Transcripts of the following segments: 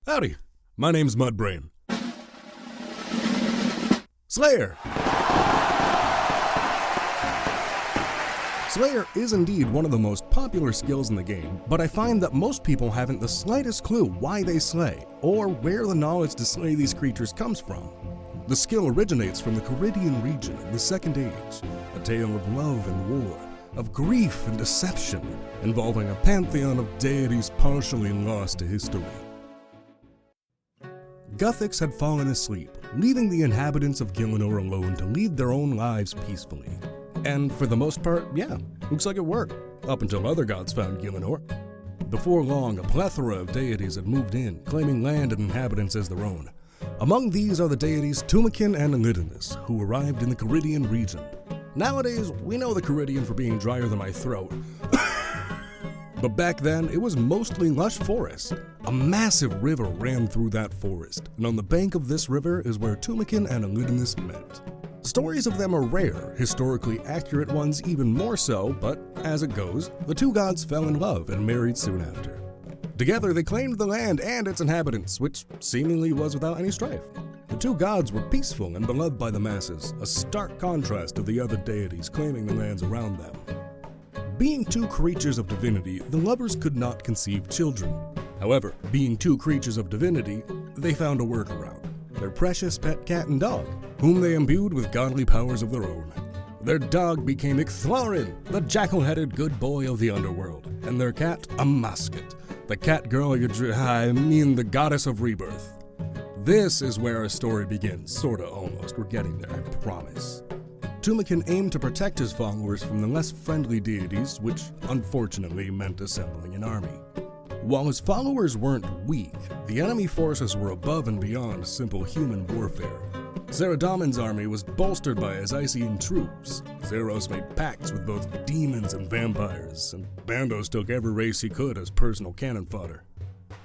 Howdy, my name's Mudbrain. Slayer! Slayer is indeed one of the most popular skills in the game, but I find that most people haven't the slightest clue why they slay, or where the knowledge to slay these creatures comes from. The skill originates from the Caridian region in the Second Age, a tale of love and war, of grief and deception, involving a pantheon of deities partially lost to history. Gothics had fallen asleep, leaving the inhabitants of Gielinor alone to lead their own lives peacefully. And for the most part, yeah, looks like it worked, up until other gods found Gielinor. Before long, a plethora of deities had moved in, claiming land and inhabitants as their own. Among these are the deities Tumakin and Elidinus, who arrived in the Caridian region. Nowadays, we know the Caridian for being drier than my throat. But back then, it was mostly lush forest. A massive river ran through that forest, and on the bank of this river is where Tumakin and Elidinus met. Stories of them are rare, historically accurate ones even more so, but as it goes, the two gods fell in love and married soon after. Together, they claimed the land and its inhabitants, which seemingly was without any strife. The two gods were peaceful and beloved by the masses, a stark contrast to the other deities claiming the lands around them. Being two creatures of divinity, the lovers could not conceive children. However, being two creatures of divinity, they found a workaround: their precious pet cat and dog, whom they imbued with godly powers of their own. Their dog became Icthlorin, the jackal-headed good boy of the underworld, and their cat, a Musket, the cat girl the goddess of rebirth. This is where our story begins, sorta almost. We're getting there, I promise. Tumakin aimed to protect his followers from the less friendly deities, which unfortunately meant assembling an army. While his followers weren't weak, the enemy forces were above and beyond simple human warfare. Zeradomin's army was bolstered by his Isian troops. Zeros made pacts with both demons and vampires, and Bandos took every race he could as personal cannon fodder.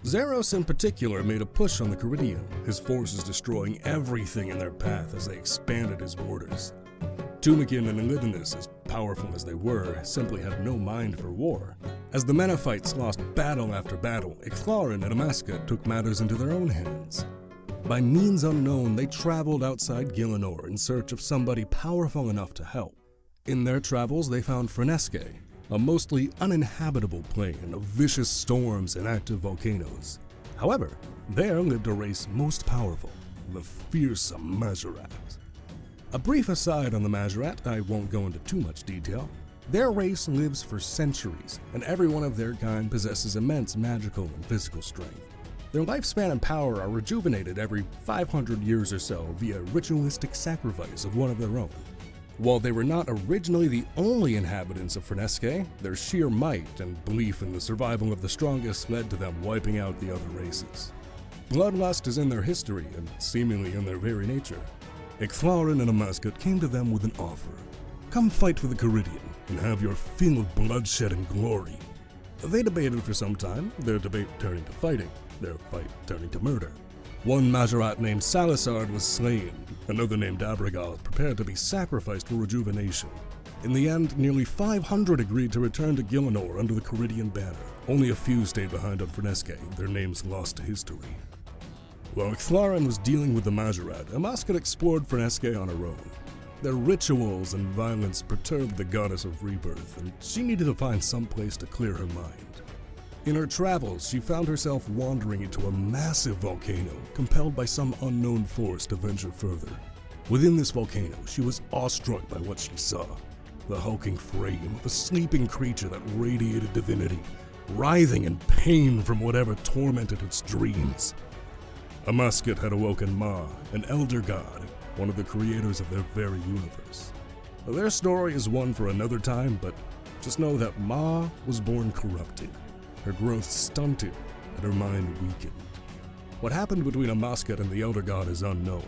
Zeros in particular made a push on the Caridian, his forces destroying everything in their path as they expanded his borders. Tumakin and Elidinus, as powerful as they were, simply had no mind for war. As the Menophites lost battle after battle, Icthlorin and Amascut took matters into their own hands. By means unknown, they traveled outside Gielinor in search of somebody powerful enough to help. In their travels, they found Runescape, a mostly uninhabitable plain of vicious storms and active volcanoes. However, there lived a race most powerful, the fearsome Majorat. A brief aside on the Majorat, I won't go into too much detail. Their race lives for centuries, and every one of their kind possesses immense magical and physical strength. Their lifespan and power are rejuvenated every 500 years or so via ritualistic sacrifice of one of their own. While they were not originally the only inhabitants of Runescape, their sheer might and belief in the survival of the strongest led to them wiping out the other races. Bloodlust is in their history and seemingly in their very nature. Icthlorin and Amascut came to them with an offer. Come fight for the Caridian and have your fill of bloodshed and glory. They debated for some time, their debate turning to fighting, their fight turning to murder. One Majorat named Salisard was slain, another named Abrigal prepared to be sacrificed for rejuvenation. In the end, nearly 500 agreed to return to Gielinor under the Caridian banner. Only a few stayed behind on Runescape, their names lost to history. While Icthlorin was dealing with the Majorat, Amascut explored Runescape on her own. Their rituals and violence perturbed the goddess of rebirth, and she needed to find some place to clear her mind. In her travels, she found herself wandering into a massive volcano, compelled by some unknown force to venture further. Within this volcano, she was awestruck by what she saw: the hulking frame of a sleeping creature that radiated divinity, writhing in pain from whatever tormented its dreams. Amascut had awoken Ma, an elder god, one of the creators of their very universe. Their story is one for another time, but just know that Ma was born corrupted. Her growth stunted, and her mind weakened. What happened between Amascut and the Elder God is unknown.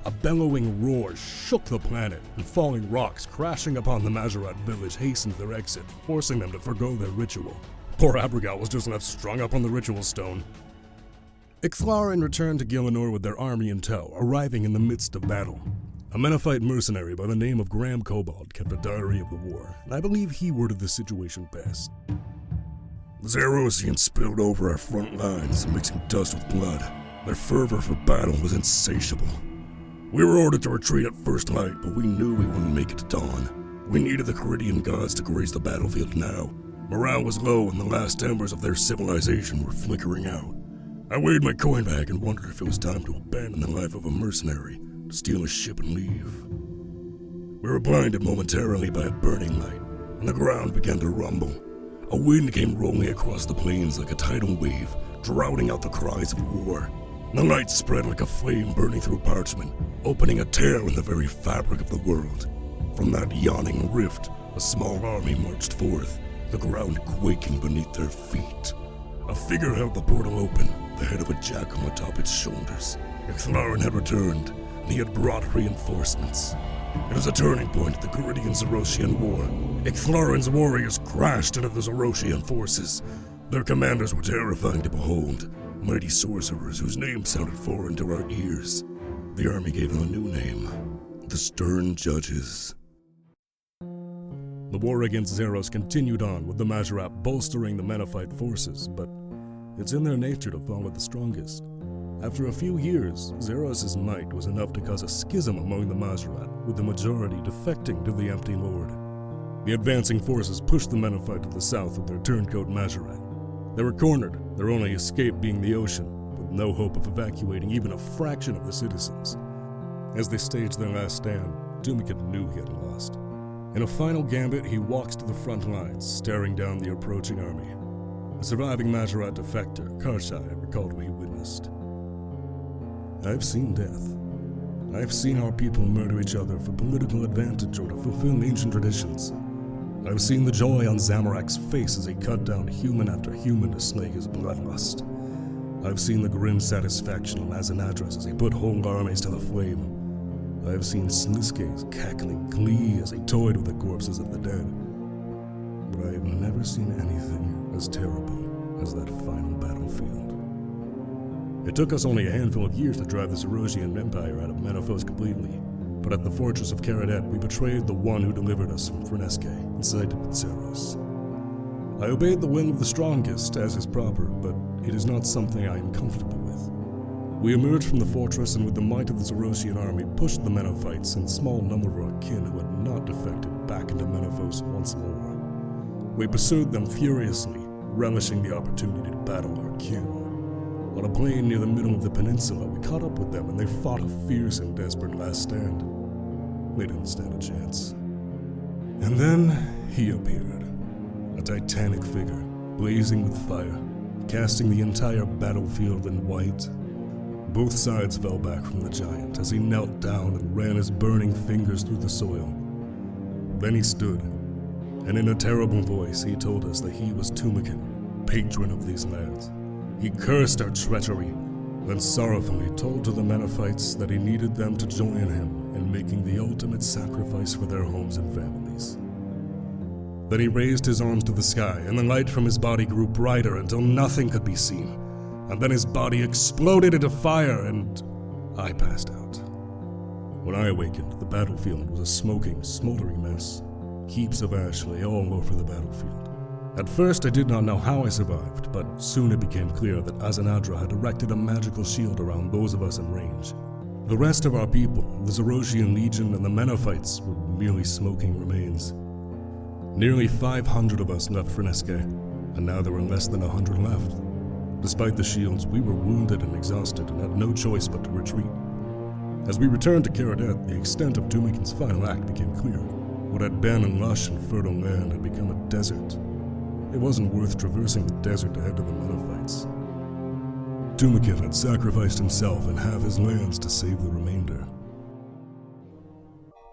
A bellowing roar shook the planet, and falling rocks crashing upon the Majorat village hastened their exit, forcing them to forgo their ritual. Poor Abrigal was just left strung up on the ritual stone. Icthlorin returned to Gielinor with their army in tow, arriving in the midst of battle. A Menophyte mercenary by the name of Graham Cobalt kept a diary of the war, and I believe he worded the situation best. Zerosians spilled over our front lines, mixing dust with blood. Their fervor for battle was insatiable. We were ordered to retreat at first light, but we knew we wouldn't make it to dawn. We needed the Caridian gods to grace the battlefield now. Morale was low and the last embers of their civilization were flickering out. I weighed my coin bag and wondered if it was time to abandon the life of a mercenary, to steal a ship and leave. We were blinded momentarily by a burning light, and the ground began to rumble. A wind came rolling across the plains like a tidal wave, drowning out the cries of war. The light spread like a flame burning through parchment, opening a tear in the very fabric of the world. From that yawning rift, a small army marched forth, the ground quaking beneath their feet. A figure held the portal open, the head of a jackal atop its shoulders. Ixthlarin had returned, and he had brought reinforcements. It was a turning point in the Caridian-Zerosian War. Ixthlarin's warriors crashed into the Zerosian forces. Their commanders were terrifying to behold, mighty sorcerers whose names sounded foreign to our ears. The army gave them a new name, the Stern Judges. The war against Zeros continued on, with the Majorat bolstering the Menethite forces, but it's in their nature to follow the strongest. After a few years, Zeros' might was enough to cause a schism among the Majorat, with the majority defecting to the Empty Lord. The advancing forces pushed the Menethite to the south with their turncoat Majorat. They were cornered, their only escape being the ocean, with no hope of evacuating even a fraction of the citizens. As they staged their last stand, Dumikat knew he had lost. In a final gambit, he walked to the front lines, staring down the approaching army. A surviving Majorat defector, Karshai, recalled what he witnessed. I've seen death. I've seen our people murder each other for political advantage or to fulfill ancient traditions. I've seen the joy on Zamorak's face as he cut down human after human to slay his bloodlust. I've seen the grim satisfaction on Azanadras as he put whole armies to the flame. I've seen Sliske's cackling glee as he toyed with the corpses of the dead. But I have never seen anything as terrible as that final battlefield. It took us only a handful of years to drive the Zerosian Empire out of Menaphos completely, but at the fortress of Karadet we betrayed the one who delivered us from Freneske and sided with Zeros. I obeyed the will of the strongest, as is proper, but it is not something I am comfortable with. We emerged from the fortress and with the might of the Zerosian army pushed the Menophites and a small number of our kin who had not defected back into Menaphos once more. We pursued them furiously, relishing the opportunity to battle our kin. On a plain near the middle of the peninsula, we caught up with them and they fought a fierce and desperate last stand. They didn't stand a chance. And then he appeared, a titanic figure, blazing with fire, casting the entire battlefield in white. Both sides fell back from the giant as he knelt down and ran his burning fingers through the soil. Then he stood, and in a terrible voice he told us that he was Tumakin, patron of these lands. He cursed our treachery, then sorrowfully told to the Menophites that he needed them to join him in making the ultimate sacrifice for their homes and families. Then he raised his arms to the sky, and the light from his body grew brighter until nothing could be seen. And then his body exploded into fire, and I passed out. When I awakened, the battlefield was a smoking, smoldering mess. Heaps of ash lay all over the battlefield. At first, I did not know how I survived, but soon it became clear that Azanadra had erected a magical shield around those of us in range. The rest of our people, the Zerosian Legion and the Menophites, were merely smoking remains. Nearly 500 of us left Freneske, and now there were less than 100 left. Despite the shields, we were wounded and exhausted and had no choice but to retreat. As we returned to Karadet, the extent of Tumikin's final act became clear. What had been a lush and fertile land had become a desert. It wasn't worth traversing the desert to head to the Menophites. Tumikin had sacrificed himself and half his lands to save the remainder.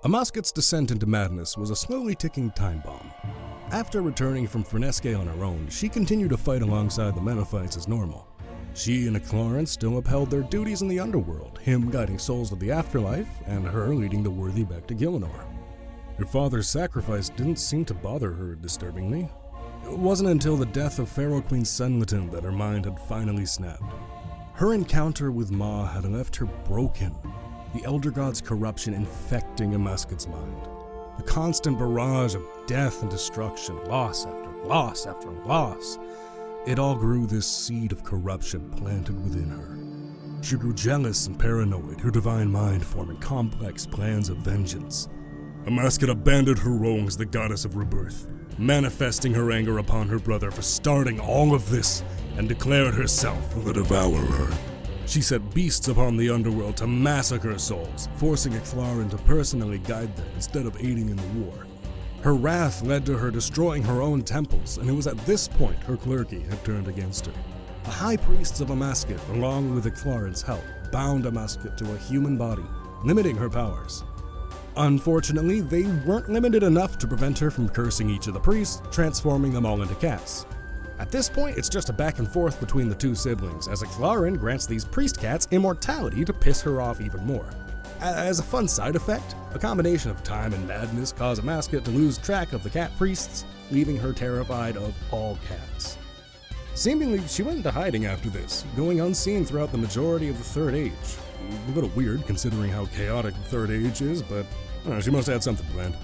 Amasket's descent into madness was a slowly ticking time bomb. After returning from Freneske on her own, she continued to fight alongside the Menophites as normal. She and Ixthlarin still upheld their duties in the underworld, him guiding souls to the afterlife, and her leading the worthy back to Gielinor. Her father's sacrifice didn't seem to bother her disturbingly. It wasn't until the death of Pharaoh Queen Senlatin that her mind had finally snapped. Her encounter with Ma had left her broken, the Elder God's corruption infecting Amasket's mind. The constant barrage of death and destruction, loss after loss after loss. It all grew this seed of corruption planted within her. She grew jealous and paranoid, her divine mind forming complex plans of vengeance. Amasket abandoned her role as the goddess of rebirth, manifesting her anger upon her brother for starting all of this, and declared herself the Devourer. She set beasts upon the underworld to massacre souls, forcing Ixthlarin to personally guide them instead of aiding in the war. Her wrath led to her destroying her own temples, and it was at this point her clergy had turned against her. The high priests of Amasket, along with Ixthlarin's help, bound Amasket to a human body, limiting her powers. Unfortunately, they weren't limited enough to prevent her from cursing each of the priests, transforming them all into cats. At this point, it's just a back and forth between the two siblings, as Ixthlarin grants these priest cats immortality to piss her off even more. As a fun side effect, a combination of time and madness caused Amasket to lose track of the cat priests, leaving her terrified of all cats. Seemingly, she went into hiding after this, going unseen throughout the majority of the Third Age. A little weird considering how chaotic the Third Age is, but she must have had something planned.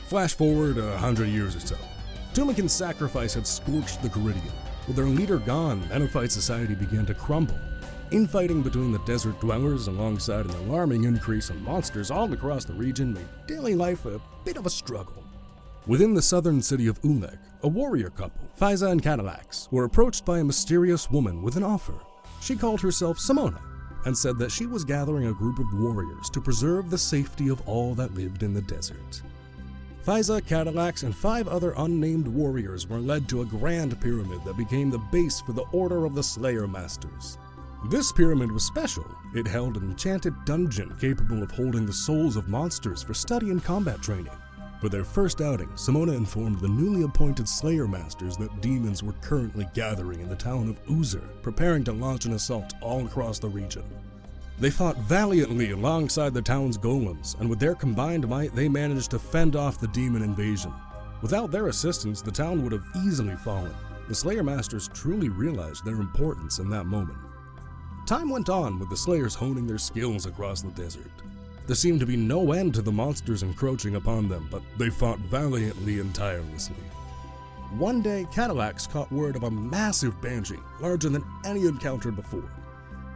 Flash forward 100 years or so. Tumakin's sacrifice had scorched the Caridian. With their leader gone, Menophyte society began to crumble. Infighting between the desert dwellers alongside an alarming increase in monsters all across the region made daily life a bit of a struggle. Within the southern city of Uleg, a warrior couple, Fiza and Cadillacs, were approached by a mysterious woman with an offer. She called herself Simona and said that she was gathering a group of warriors to preserve the safety of all that lived in the desert. Fiza, Cadillacs, and 5 other unnamed warriors were led to a grand pyramid that became the base for the Order of the Slayer Masters. This pyramid was special. It held an enchanted dungeon capable of holding the souls of monsters for study and combat training. For their first outing, Simona informed the newly appointed Slayer Masters that demons were currently gathering in the town of Uzer, preparing to launch an assault all across the region. They fought valiantly alongside the town's golems, and with their combined might, they managed to fend off the demon invasion. Without their assistance, the town would have easily fallen. The Slayer Masters truly realized their importance in that moment. Time went on with the Slayers honing their skills across the desert. There seemed to be no end to the monsters encroaching upon them, but they fought valiantly and tirelessly. One day, Cadillacs caught word of a massive banshee, larger than any encountered before.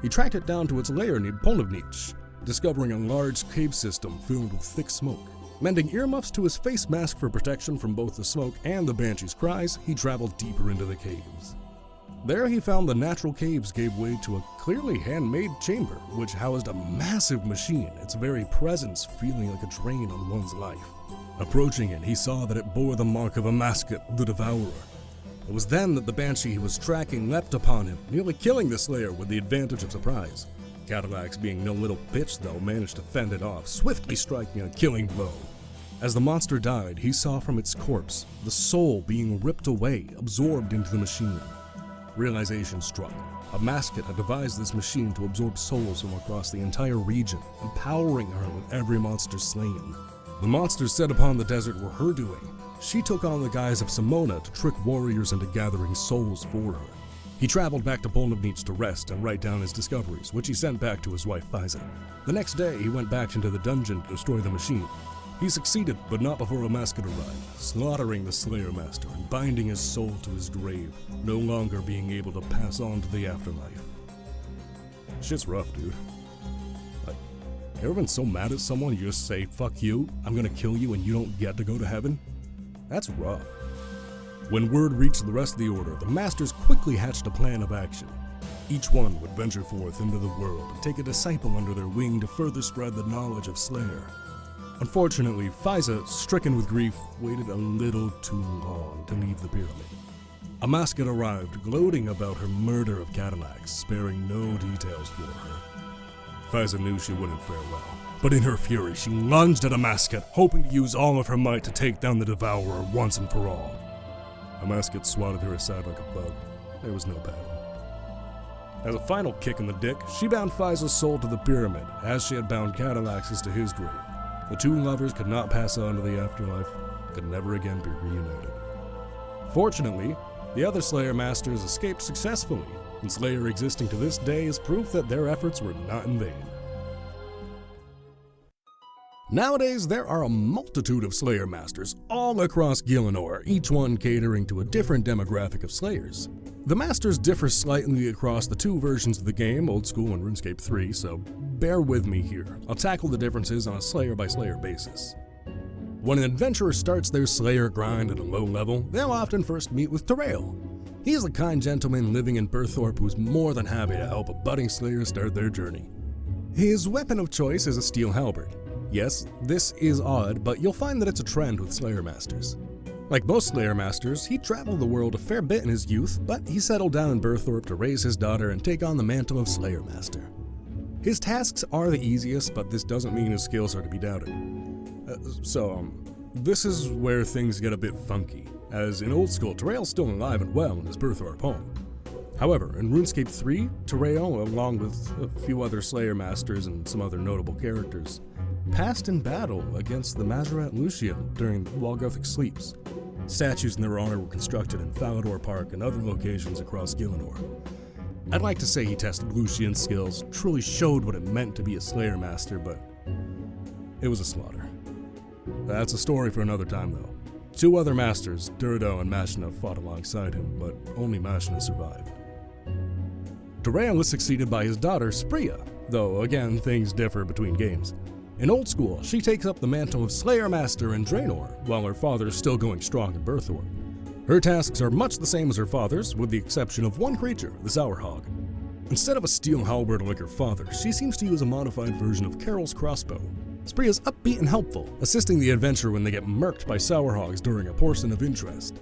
He tracked it down to its lair near Polnivnich, discovering a large cave system filled with thick smoke. Mending earmuffs to his face mask for protection from both the smoke and the banshee's cries, he traveled deeper into the caves. There he found the natural caves gave way to a clearly handmade chamber, which housed a massive machine, its very presence feeling like a drain on one's life. Approaching it, he saw that it bore the mark of Amasket, the Devourer. It was then that the banshee he was tracking leapt upon him, nearly killing the Slayer with the advantage of surprise. Cadillacs, being no little bitch though, managed to fend it off, swiftly striking a killing blow. As the monster died, he saw from its corpse the soul being ripped away, absorbed into the machine. Realization struck. Amasket had devised this machine to absorb souls from across the entire region, empowering her with every monster slain. The monsters set upon the desert were her doing. She took on the guise of Simona to trick warriors into gathering souls for her. He traveled back to Polnivnich to rest and write down his discoveries, which he sent back to his wife Fiza. The next day, he went back into the dungeon to destroy the machine. He succeeded, but not before Amasket arrived, slaughtering the Slayer Master and binding his soul to his grave, no longer being able to pass on to the afterlife. Shit's rough, dude. Like, ever been so mad at someone you just say, fuck you, I'm gonna kill you and you don't get to go to heaven? That's rough. When word reached the rest of the Order, the Masters quickly hatched a plan of action. Each one would venture forth into the world and take a disciple under their wing to further spread the knowledge of Slayer. Unfortunately, Fiza, stricken with grief, waited a little too long to leave the pyramid. Amasket arrived, gloating about her murder of Cadillacs, sparing no details for her. Fiza knew she wouldn't fare well, but in her fury, she lunged at Amasket, hoping to use all of her might to take down the Devourer once and for all. Amasket swatted her aside like a bug. There was no battle. As a final kick in the dick, she bound Fiza's soul to the pyramid, as she had bound Cadillacs' to his grave. The two lovers could not pass on to the afterlife, could never again be reunited. Fortunately, the other Slayer Masters escaped successfully, and Slayer existing to this day is proof that their efforts were not in vain. Nowadays, there are a multitude of Slayer Masters all across Gielinor, each one catering to a different demographic of Slayers. The Masters differ slightly across the two versions of the game, Old School and Runescape 3, so bear with me here. I'll tackle the differences on a Slayer-by-Slayer basis. When an adventurer starts their Slayer grind at a low level, they'll often first meet with Terrel. He is a kind gentleman living in Berthorpe who's more than happy to help a budding Slayer start their journey. His weapon of choice is a steel halberd. Yes, this is odd, but you'll find that it's a trend with Slayer Masters. Like most Slayer Masters, he traveled the world a fair bit in his youth, but he settled down in Berthorpe to raise his daughter and take on the mantle of Slayer Master. His tasks are the easiest, but this doesn't mean his skills are to be doubted. This is where things get a bit funky, as in Old School, Terrel's still alive and well in his Berthorpe home. However, in RuneScape 3, Terrel, along with a few other Slayer Masters and some other notable characters, passed in battle against the Mazharat Lucian during Walgothic Sleeps. Statues in their honor were constructed in Falador Park and other locations across Gielinor. I'd like to say he tested Lucian's skills, truly showed what it meant to be a Slayer Master, but it was a slaughter. That's a story for another time, though. Two other masters, Duradel and Mashna, fought alongside him, but only Mashna survived. Terrel is succeeded by his daughter, Priya, though again, things differ between games. In Old School, she takes up the mantle of Slayer Master in Draenor, while her father is still going strong in Berthorpe. Her tasks are much the same as her father's, with the exception of one creature, the Sour Hog. Instead of a steel halberd like her father, she seems to use a modified version of Carol's crossbow. Spria's upbeat and helpful, assisting the adventurer when they get murked by Sour Hogs during a portion of interest.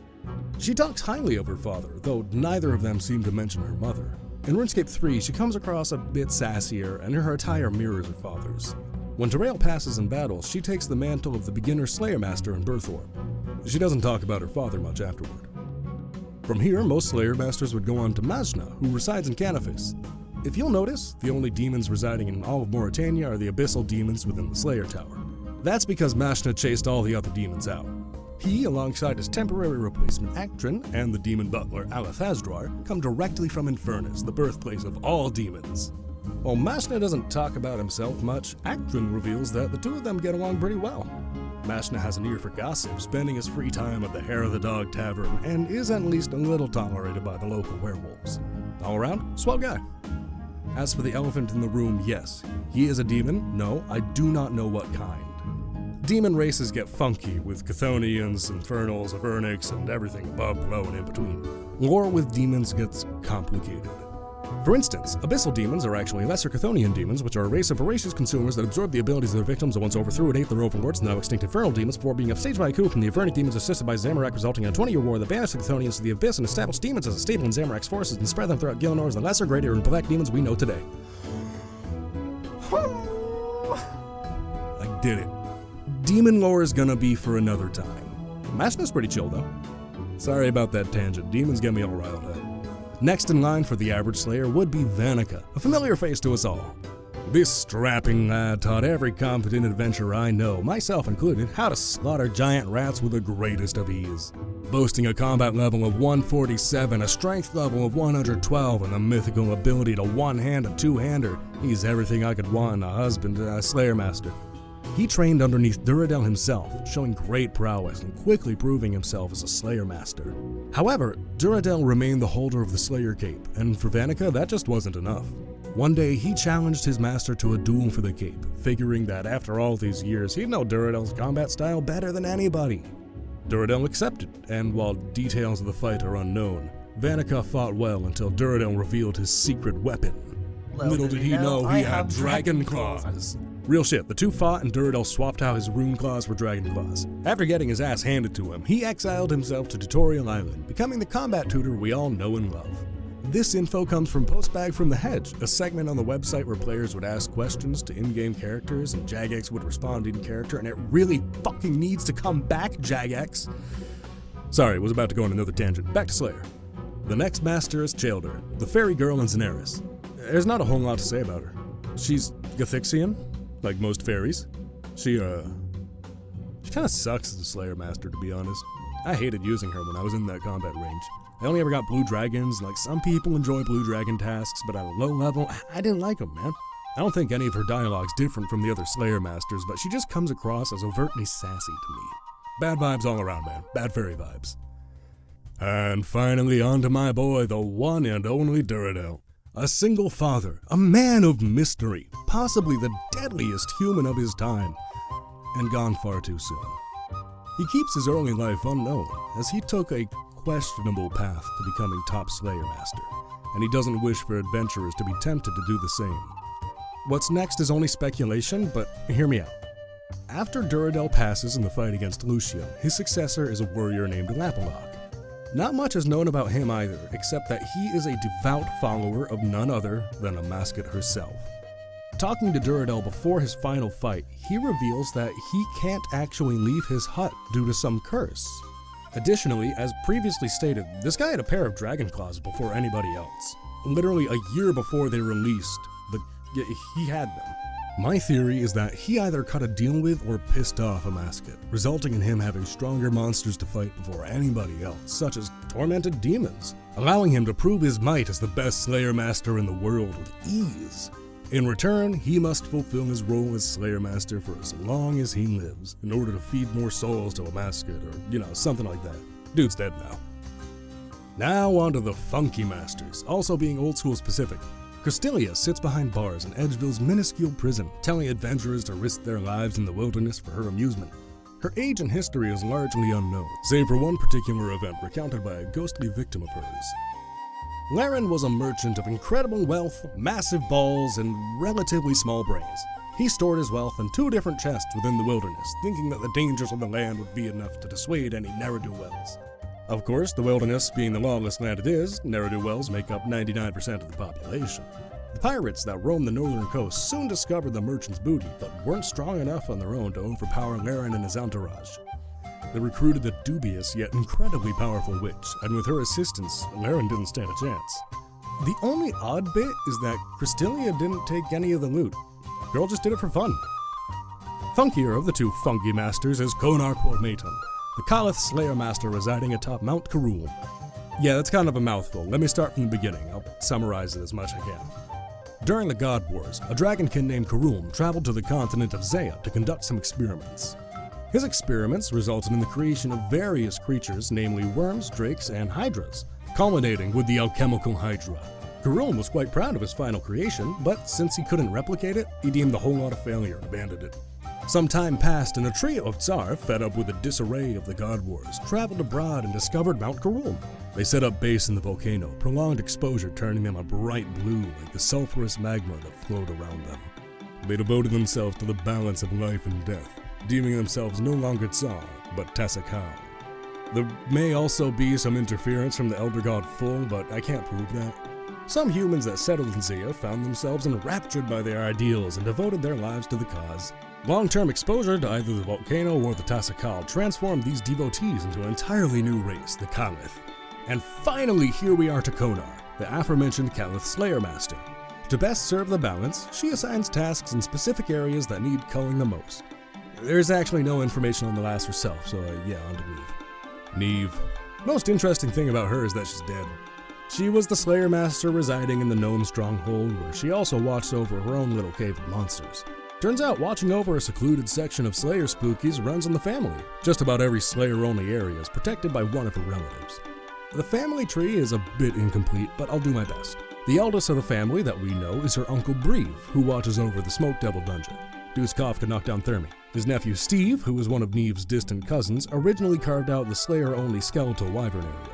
She talks highly of her father, though neither of them seem to mention her mother. In RuneScape 3, she comes across a bit sassier, and her attire mirrors her father's. When Terrel passes in battle, she takes the mantle of the beginner Slayer Master in Berthorpe. She doesn't talk about her father much afterward. From here, most Slayer Masters would go on to Mashna, who resides in Canifis. If you'll notice, the only demons residing in all of Mauritania are the abyssal demons within the Slayer Tower. That's because Mashna chased all the other demons out. He, alongside his temporary replacement Actrin and the demon butler Alathazdrar, come directly from Infernus, the birthplace of all demons. While Mashna doesn't talk about himself much, Actrin reveals that the two of them get along pretty well. Mashna has an ear for gossip, spending his free time at the Hair of the Dog Tavern, and is at least a little tolerated by the local werewolves. All around, swell guy. As for the elephant in the room, yes, he is a demon. No, I do not know what kind. Demon races get funky, with Chthonians, Infernals, Avernix, and everything above, below, and in between. Lore with demons gets complicated. For instance, abyssal demons are actually lesser Chthonian demons, which are a race of voracious consumers that absorb the abilities of their victims and once overthrew and ate their overlords, the now extinct infernal demons, before being upstaged by a coup from the Avernic demons assisted by Zamorak, resulting in a 20-year war that banished the Chthonians to the abyss and established demons as a staple in Zamorak's forces and spread them throughout Gielinor as the lesser, greater, and black demons we know today. I did it. Demon lore is gonna be for another time. Mashna's pretty chill though. Sorry about that tangent, demons get me all riled up. Next in line for the average Slayer would be Vanica, a familiar face to us all. This strapping lad taught every competent adventurer I know, myself included, how to slaughter giant rats with the greatest of ease. Boasting a combat level of 147, a strength level of 112, and a mythical ability to one-hand a two-hander, he's everything I could want in a husband and a Slayer Master. He trained underneath Duradel himself, showing great prowess and quickly proving himself as a Slayer Master. However, Duradel remained the holder of the Slayer Cape, and for Vanica, that just wasn't enough. One day, he challenged his master to a duel for the cape, figuring that after all these years, he'd know Duradel's combat style better than anybody. Duradel accepted, and while details of the fight are unknown, Vanica fought well until Duradel revealed his secret weapon. Little did he know he had dragon claws. Real shit, the two fought and Duradel swapped out his rune claws for dragon claws. After getting his ass handed to him, he exiled himself to Tutorial Island, becoming the combat tutor we all know and love. This info comes from Postbag from the Hedge, a segment on the website where players would ask questions to in-game characters and Jagex would respond in character, and it really fucking needs to come back, Jagex. Sorry, was about to go on another tangent. Back to Slayer. The next master is Chaelder, the fairy girl in Zenaris. There's not a whole lot to say about her. She's Gothixian, like most fairies. She kinda sucks as a Slayer Master, to be honest. I hated using her when I was in that combat range. I only ever got blue dragons, like some people enjoy blue dragon tasks, but at a low level, I didn't like them, man. I don't think any of her dialogue's different from the other Slayer Masters, but she just comes across as overtly sassy to me. Bad vibes all around, man. Bad fairy vibes. And finally on to my boy, the one and only Terrel. A single father, a man of mystery, possibly the deadliest human of his time, and gone far too soon. He keeps his early life unknown, as he took a questionable path to becoming top Slayer Master, and he doesn't wish for adventurers to be tempted to do the same. What's next is only speculation, but hear me out. After Terrel passes in the fight against Lucian, his successor is a warrior named Lapaloc. Not much is known about him either, except that he is a devout follower of none other than Amasket herself. Talking to Terrel before his final fight, he reveals that he can't actually leave his hut due to some curse. Additionally, as previously stated, this guy had a pair of dragon claws before anybody else. Literally a year before they released, he had them. My theory is that he either cut a deal with or pissed off Amasket, resulting in him having stronger monsters to fight before anybody else, such as tormented demons, allowing him to prove his might as the best Slayer Master in the world with ease. In return, he must fulfill his role as Slayer Master for as long as he lives, in order to feed more souls to Amasket, or, something like that. Dude's dead now. Now on to the Funky Masters, also being old school specific. Castilia sits behind bars in Edgeville's minuscule prison, telling adventurers to risk their lives in the wilderness for her amusement. Her age and history is largely unknown, save for one particular event recounted by a ghostly victim of hers. Laren was a merchant of incredible wealth, massive balls, and relatively small brains. He stored his wealth in 2 different chests within the wilderness, thinking that the dangers of the land would be enough to dissuade any ne'er-do-wells. Of course, the wilderness being the lawless land it is, ne'er-do-wells make up 99% of the population. The pirates that roam the northern coast soon discovered the merchant's booty, but weren't strong enough on their own to overpower Laren and his entourage. They recruited the dubious yet incredibly powerful witch, and with her assistance, Laren didn't stand a chance. The only odd bit is that Castilia didn't take any of the loot. The girl just did it for fun. Funkier of the 2 funky masters is Konar Quormaton, the Kalith Slayer Master residing atop Mount Karul. Yeah, that's kind of a mouthful. Let me start from the beginning. I'll summarize it as much as I can. During the God Wars, a dragonkin named Karul traveled to the continent of Zaya to conduct some experiments. His experiments resulted in the creation of various creatures, namely worms, drakes, and hydras, culminating with the alchemical hydra. Karul was quite proud of his final creation, but since he couldn't replicate it, he deemed the whole lot a failure and abandoned it. Some time passed, and a trio of Tsar, fed up with the disarray of the God Wars, traveled abroad and discovered Mount Karul. They set up base in the volcano, prolonged exposure turning them a bright blue like the sulfurous magma that flowed around them. They devoted themselves to the balance of life and death, deeming themselves no longer Tsar, but Tasakal. There may also be some interference from the Elder God Full, but I can't prove that. Some humans that settled in Zaya found themselves enraptured by their ideals and devoted their lives to the cause. Long-term exposure to either the volcano or the Tasakal transformed these devotees into an entirely new race, the Kalith. And finally, here we are to Konar, the aforementioned Kalith Slayer Master. To best serve the balance, she assigns tasks in specific areas that need culling the most. There's actually no information on the lass herself, so on to Neve. Neve. Most interesting thing about her is that she's dead. She was the Slayer Master residing in the Gnome Stronghold, where she also watched over her own little cave of monsters. Turns out watching over a secluded section of Slayer spookies runs in the family. Just about every Slayer-only area is protected by one of her relatives. The family tree is a bit incomplete, but I'll do my best. The eldest of the family that we know is her uncle Breve, who watches over the Smoke Devil dungeon. Dude's cough could knock down Thermi. His nephew Steve, who is one of Neve's distant cousins, originally carved out the Slayer-only skeletal wyvern area.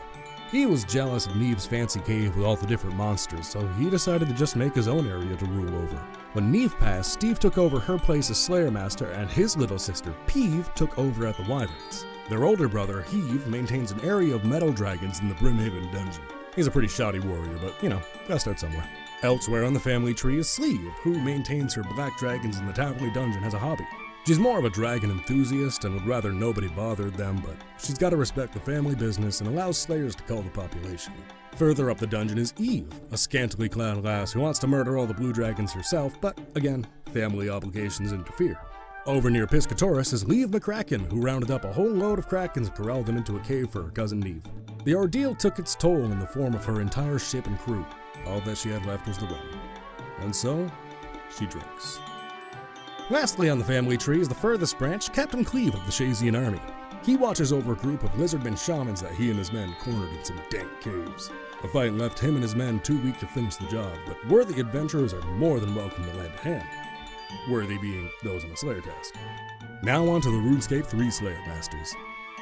He was jealous of Neve's fancy cave with all the different monsters, so he decided to just make his own area to rule over. When Neve passed, Steve took over her place as Slayer Master, and his little sister, Peeve, took over at the Wyverns. Their older brother, Heave, maintains an area of metal dragons in the Brimhaven dungeon. He's a pretty shoddy warrior, but, gotta start somewhere. Elsewhere on the family tree is Sleeve, who maintains her black dragons in the Taverley dungeon as a hobby. She's more of a dragon enthusiast and would rather nobody bothered them, but she's got to respect the family business and allows slayers to cull the population. Further up the dungeon is Eve, a scantily clad lass who wants to murder all the blue dragons herself, but again, family obligations interfere. Over near Piscatoris is Leve McCracken, who rounded up a whole load of krakens and corralled them into a cave for her cousin Neve. The ordeal took its toll in the form of her entire ship and crew. All that she had left was the rum. And so, she drinks. Lastly on the family tree is the furthest branch, Captain Cleve of the Shazian army. He watches over a group of lizardmen shamans that he and his men cornered in some dank caves. The fight left him and his men too weak to finish the job, but worthy adventurers are more than welcome to lend a hand. Worthy being those in the Slayer task. Now on to the Runescape 3 Slayer Masters.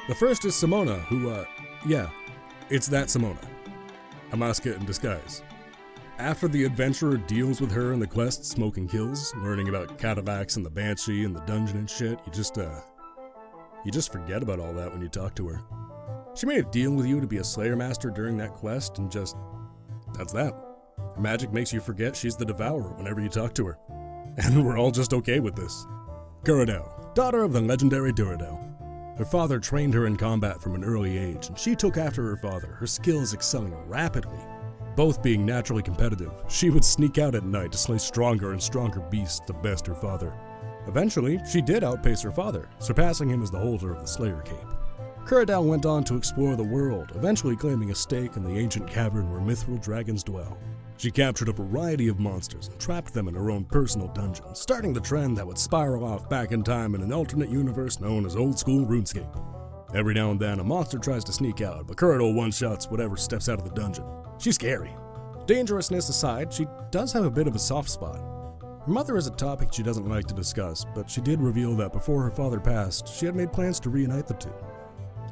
The first is Simona, who, it's that Simona. A Maska in disguise. After the adventurer deals with her in the quest Smoking Kills, learning about Cadillacs and the Banshee and the dungeon and shit, you just forget about all that when you talk to her. She made a deal with you to be a Slayer Master during that quest, and that's that. Magic makes you forget she's the Devourer whenever you talk to her. And we're all just okay with this. Kuradel, daughter of the legendary Duradel. Her father trained her in combat from an early age, and she took after her father, her skills excelling rapidly. Both being naturally competitive, she would sneak out at night to slay stronger and stronger beasts to best her father. Eventually, she did outpace her father, surpassing him as the holder of the Slayer Cape. Kuradel went on to explore the world, eventually claiming a stake in the ancient cavern where mithril dragons dwell. She captured a variety of monsters and trapped them in her own personal dungeon, starting the trend that would spiral off back in time in an alternate universe known as Old School Runescape. Every now and then, a monster tries to sneak out, but Kuradel one-shots whatever steps out of the dungeon. She's scary. Dangerousness aside, she does have a bit of a soft spot. Her mother is a topic she doesn't like to discuss, but she did reveal that before her father passed, she had made plans to reunite the two.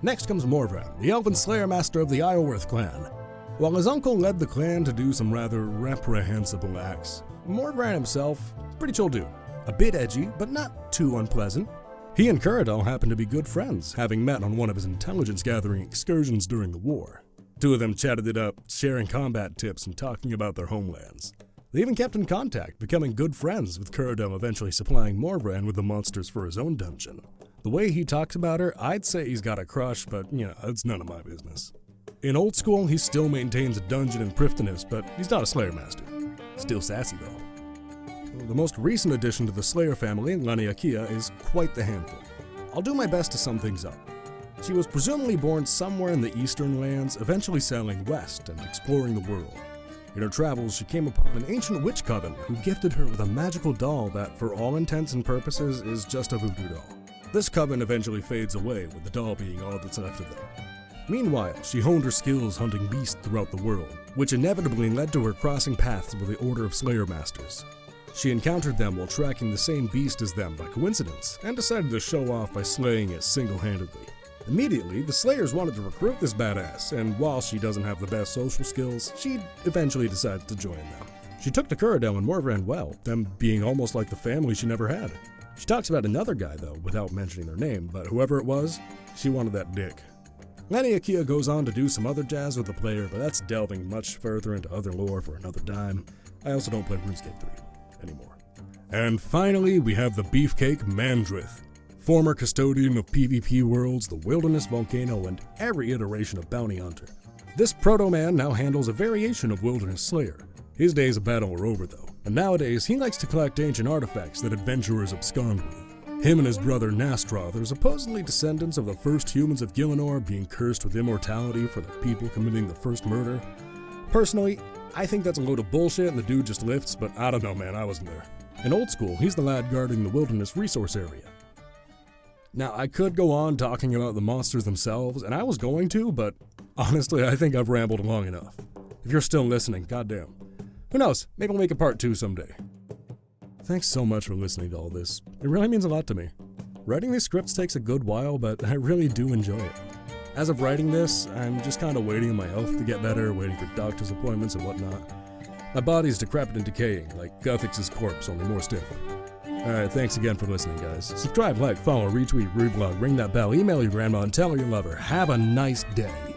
Next comes Morvan, the Elven Slayer Master of the Isleworth clan. While his uncle led the clan to do some rather reprehensible acts, Morvan himself, pretty chill dude. A bit edgy, but not too unpleasant. He and Kuradel happened to be good friends, having met on one of his intelligence-gathering excursions during the war. Two of them chatted it up, sharing combat tips and talking about their homelands. They even kept in contact, becoming good friends, with Kuradel eventually supplying Morvan with the monsters for his own dungeon. The way he talks about her, I'd say he's got a crush, but, it's none of my business. In Old School, he still maintains a dungeon in Prifddinas, but he's not a Slayer Master. Still sassy, though. The most recent addition to the Slayer family, Laniakea, is quite the handful. I'll do my best to sum things up. She was presumably born somewhere in the eastern lands, eventually sailing west and exploring the world. In her travels, she came upon an ancient witch coven who gifted her with a magical doll that, for all intents and purposes, is just a voodoo doll. This coven eventually fades away, with the doll being all that's left of them. Meanwhile, she honed her skills hunting beasts throughout the world, which inevitably led to her crossing paths with the Order of Slayer Masters. She encountered them while tracking the same beast as them by coincidence, and decided to show off by slaying it single-handedly. Immediately, the Slayers wanted to recruit this badass, and while she doesn't have the best social skills, she eventually decided to join them. She took to Kuradel and Morvan well, them being almost like the family she never had. She talks about another guy, though, without mentioning their name, but whoever it was, she wanted that dick. Laniakea goes on to do some other jazz with the player, but that's delving much further into other lore for another time. I also don't play Runescape 3 anymore. And finally, we have the beefcake Mandruth, former custodian of PvP worlds, the Wilderness Volcano, and every iteration of Bounty Hunter. This proto-man now handles a variation of Wilderness Slayer. His days of battle are over, though, and nowadays he likes to collect ancient artifacts that adventurers abscond with. Him and his brother Nastroth are supposedly descendants of the first humans of Gielinor, being cursed with immortality for the people committing the first murder. Personally, I think that's a load of bullshit and the dude just lifts, but I don't know, man, I wasn't there. In Old School, he's the lad guarding the Wilderness Resource Area. Now, I could go on talking about the monsters themselves, and I was going to, but honestly, I think I've rambled long enough. If you're still listening, goddamn. Who knows, maybe I'll make a part 2 someday. Thanks so much for listening to all this. It really means a lot to me. Writing these scripts takes a good while, but I really do enjoy it. As of writing this, I'm just kind of waiting on my health to get better, waiting for doctor's appointments and whatnot. My body's decrepit and decaying, like Guthix's corpse, only more stiff. Alright, thanks again for listening, guys. Subscribe, like, follow, retweet, reblog, ring that bell, email your grandma, and tell her you love her. Have a nice day.